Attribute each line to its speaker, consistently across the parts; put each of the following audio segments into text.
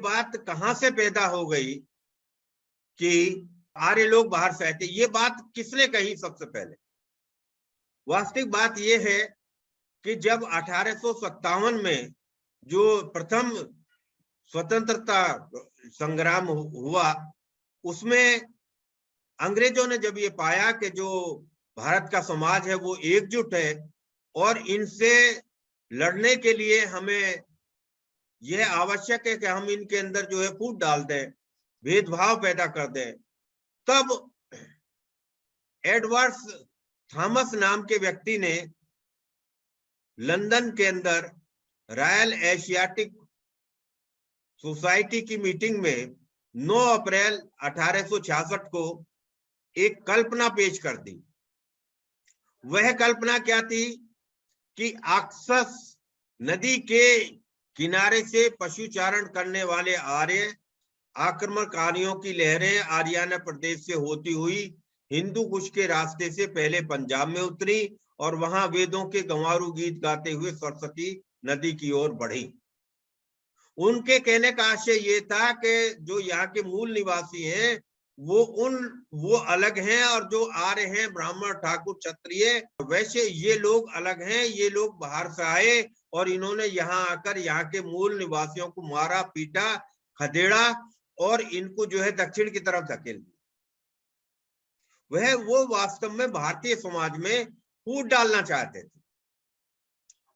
Speaker 1: बात कहां से पैदा हो गई कि आर्य लोग बाहर से आए थे? ये बात किसने कही सबसे पहले? वास्तविक बात यह है कि जब 1857 में जो प्रथम स्वतंत्रता संग्राम हुआ, उसमें अंग्रेजों ने जब ये पाया कि जो भारत का समाज है वो एकजुट है और इनसे लड़ने के लिए हमें यह आवश्यक है कि हम इनके अंदर जो है फूट डाल दें, भेदभाव पैदा कर दें, तब एडवर्ड्स थॉमस नाम के व्यक्ति ने लंदन के अंदर रॉयल एशियाटिक सोसाइटी की मीटिंग में 9 अप्रैल 1866 को एक कल्पना पेश कर दी। वह कल्पना क्या थी कि ऑक्सस नदी के किनारे से पशुचारण करने वाले आर्य आक्रमणकारियों की लहरें आर्याना प्रदेश से होती हुई हिंदू कुश के रास्ते से पहले पंजाब में उतरी और वहां वेदों के गंवारू गीत गाते हुए सरस्वती नदी की ओर बढ़ी। उनके कहने का आशय ये था कि जो यहाँ के मूल निवासी हैं वो अलग हैं और जो आर्य हैं ब्राह्मण ठाकुर क्षत्रिय वैश्य ये लोग अलग हैं। ये लोग बाहर से आए और इन्होंने यहाँ आकर यहाँ के मूल निवासियों को मारा, पीटा, खदेड़ा और इनको जो है दक्षिण की तरफ धकेल दिया। वो वास्तव में भारतीय समाज में फूट डालना चाहते थे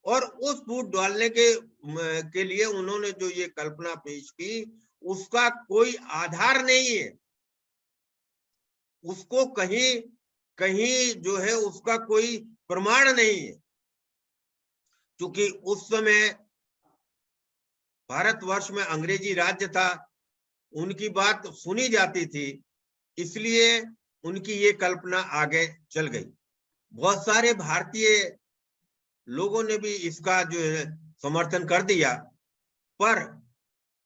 Speaker 1: और उस फूट डालने के लिए उन्होंने जो ये कल्पना पेश की उसका कोई आधार नहीं है, उसको कहीं जो है उसका कोई प्रमाण नहीं है। क्योंकि उस समय भारतवर्ष में अंग्रेजी राज्य था, उनकी बात सुनी जाती थी, इसलिए उनकी ये कल्पना आगे चल गई। बहुत सारे भारतीय लोगों ने भी इसका जो है समर्थन कर दिया, पर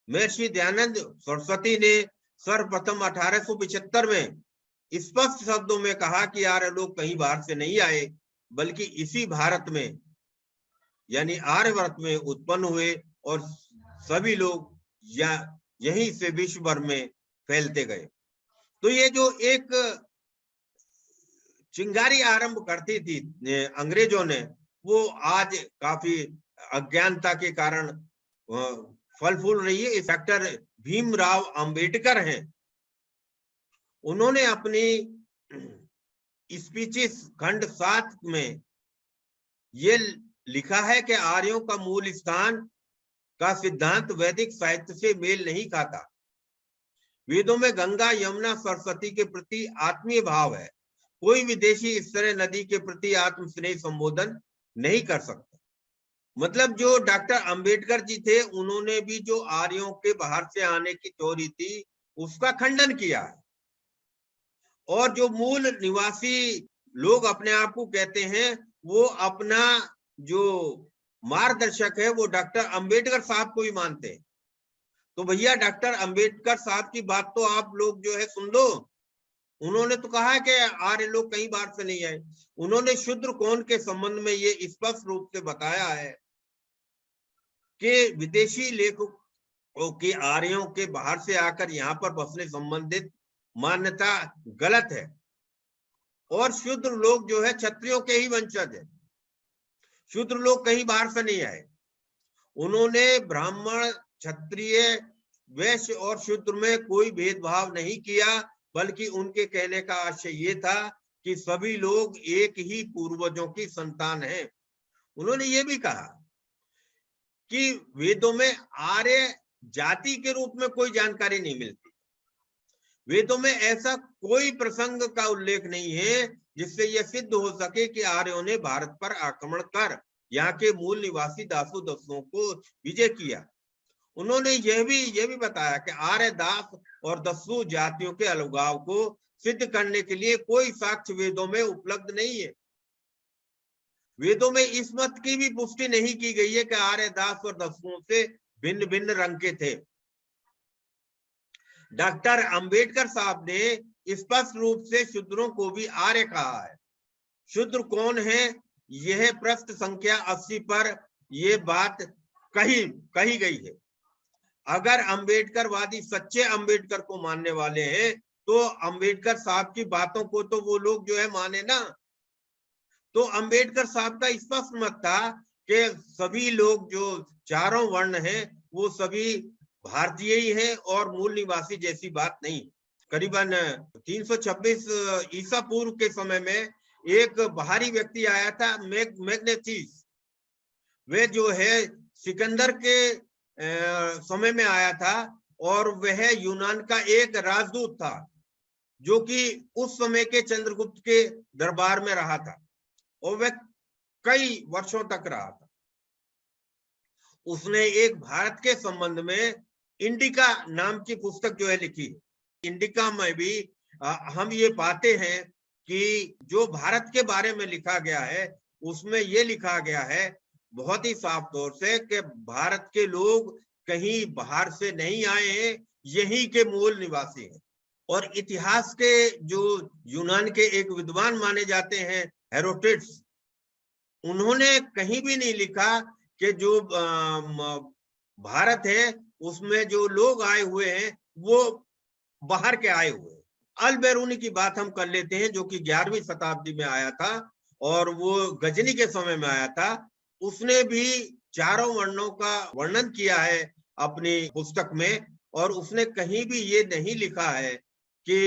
Speaker 1: महर्षि दयानंद सरस्वती ने सर्वप्रथम 1875 में स्पष्ट शब्दों में कहा कि आर्य लोग कहीं बाहर से नहीं आए बल्कि इसी भारत में यानी आर्यवर्त में उत्पन्न हुए और सभी लोग यहीं से विश्व भर में फैलते गए। तो ये जो एक चिंगारी आरंभ करती थी अंग्रेजों ने, वो आज काफी अज्ञानता के कारण फल फूल रही है। डॉक्टर भीमराव अंबेडकर हैं, उन्होंने अपनी स्पीचेस खंड 7 में ये लिखा है कि आर्यों का मूल स्थान का सिद्धांत वैदिक साहित्य से मेल नहीं खाता। वेदों में गंगा, यमुना, सरस्वती के प्रति आत्मीय भाव है। कोई विदेशी इस तरह नदी के प्रति आत्म स्नेह संबोधन नहीं कर सकता। मतलब जो डॉक्टर अंबेडकर जी थे उन्होंने भी जो आर्यों के बाहर से आने की थ्योरी थी उसका खंडन किया है। और जो मूल निवासी लोग अपने आप को कहते हैं वो अपना जो मार्गदर्शक है वो डॉक्टर अंबेडकर साहब को ही मानते हैं। तो भैया डॉक्टर अंबेडकर साहब की बात तो आप लोग जो है सुन लो। उन्होंने तो कहा कि आर्य लोग कई बार से नहीं आए। उन्होंने शूद्र कौन के संबंध में ये स्पष्ट रूप से बताया है कि विदेशी लेखकों के आर्यों के बाहर से आकर यहाँ पर बसने संबंधित मान्यता गलत है और शूद्र लोग जो है क्षत्रियों के ही वंशज है। शूद्र लोग कहीं बाहर से नहीं आए। उन्होंने ब्राह्मण, क्षत्रिय, वैश्य और शूद्र में कोई भेदभाव नहीं किया, बल्कि उनके कहने का आशय ये था कि सभी लोग एक ही पूर्वजों की संतान हैं। उन्होंने ये भी कहा कि वेदों में आर्य जाति के रूप में कोई जानकारी नहीं मिलती। वेदों में ऐसा कोई प्रसंग का उल्लेख नहीं है जिससे यह सिद्ध हो सके कि आर्यों ने भारत पर आक्रमण कर यहाँ के मूल निवासी दासों दस्युओं को विजय किया। उन्होंने यह भी बताया कि आर्य दास और दस्यु जातियों के अलगाव को सिद्ध करने के लिए कोई साक्ष्य वेदों में उपलब्ध नहीं है। वेदों में इस मत की भी पुष्टि नहीं की गई है कि आर्य दास और दस्युओं से भिन्न भिन्न रंग के थे। डॉक्टर अंबेडकर साहब ने स्पष्ट रूप से शूद्रों को भी आर्य कहा है। शूद्र कौन है, यह पृष्ठ संख्या 80 पर यह बात कही गई है। अगर अंबेडकरवादी सच्चे अंबेडकर को मानने वाले हैं तो अंबेडकर साहब की बातों को तो वो लोग जो है माने ना। तो अंबेडकर साहब का स्पष्ट मत था कि सभी लोग जो चारों वर्ण हैं वो सभी भारतीय ही हैं और मूल निवासी जैसी बात नहीं। करीबन 326 ईसा पूर्व के समय में एक बाहरी व्यक्ति आया था, मैग्नेथिस। वे जो है सिकंदर के समय में आया था और वह यूनान का एक राजदूत था जो कि उस समय के चंद्रगुप्त के दरबार में रहा था और वह कई वर्षों तक रहा था। उसने एक भारत के संबंध में इंडिका नाम की पुस्तक जो है लिखी। इंडिका में भी हम ये पाते हैं कि जो भारत के बारे में लिखा गया है उसमें ये लिखा गया है बहुत ही साफ तौर से कि भारत के लोग कहीं बाहर से नहीं आए हैं, यहीं के मूल निवासी हैं। और इतिहास के जो यूनान के एक विद्वान माने जाते हैं हेरोडोटस, उन्होंने कहीं भी नहीं लिखा कि जो भारत है उसमें जो लोग आए हुए हैं वो बाहर के आए हुए हैं। अल बैरूनी की बात हम कर लेते हैं जो कि 11वीं शताब्दी में आया था और वो गजनी के समय में आया था। उसने भी चारों वर्णों का वर्णन किया है अपनी पुस्तक में और उसने कहीं भी ये नहीं लिखा है कि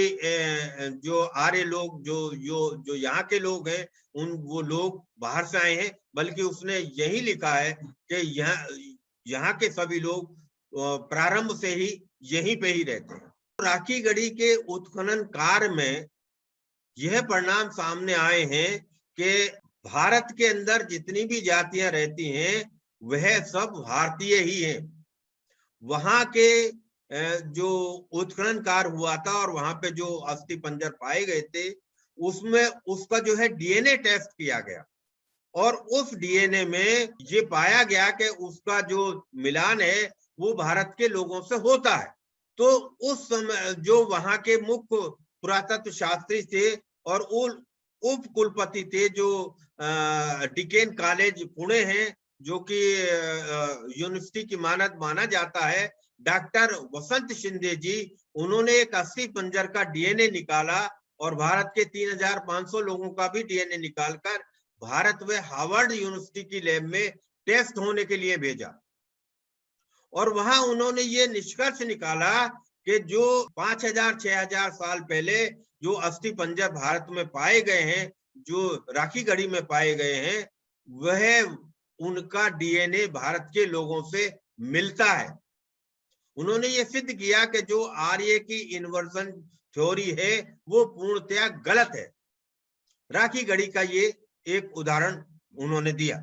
Speaker 1: जो आर्य लोग जो यहाँ के लोग हैं वो लोग बाहर से आए हैं, बल्कि उसने यही लिखा है कि यहाँ के सभी लोग प्रारंभ से ही यहीं पे ही रहते हैं। राखी गढ़ी के उत्खनन कार्य में यह परिणाम सामने आए हैं कि भारत के अंदर जितनी भी जातियां रहती हैं वह सब भारतीय ही हैं। वहां के जो उत्खनन कार्य हुआ था और वहां पे जो अस्थि पंजर पाए गए थे उसमें उसका जो है डीएनए टेस्ट किया गया और उस डीएनए में ये पाया गया कि उसका जो मिलान है वो भारत के लोगों से होता है। तो उस समय जो वहां के मुख्य पुरातत्व शास्त्री थे और उप कुलपति थे जो डिकेन कॉलेज पुणे है जो कि यूनिवर्सिटी की मानद माना जाता है, डॉक्टर वसंत शिंदे जी, उन्होंने एक अस्थि पंजर का डीएनए निकाला और भारत के 3500 लोगों का भी डीएनए निकालकर भारत में हार्वर्ड यूनिवर्सिटी की लैब में टेस्ट होने के लिए भेजा और वहां उन्होंने ये निष्कर्ष निकाला कि जो 5000-6000 साल पहले जो अस्थि पंजर भारत में पाए गए हैं, जो राखी गढ़ी में पाए गए हैं, वह उनका डीएनए भारत के लोगों से मिलता है। उन्होंने ये सिद्ध किया कि जो आर्य की इन्वर्जन थ्योरी है वो पूर्णतया गलत है। राखी गढ़ी का ये एक उदाहरण उन्होंने दिया।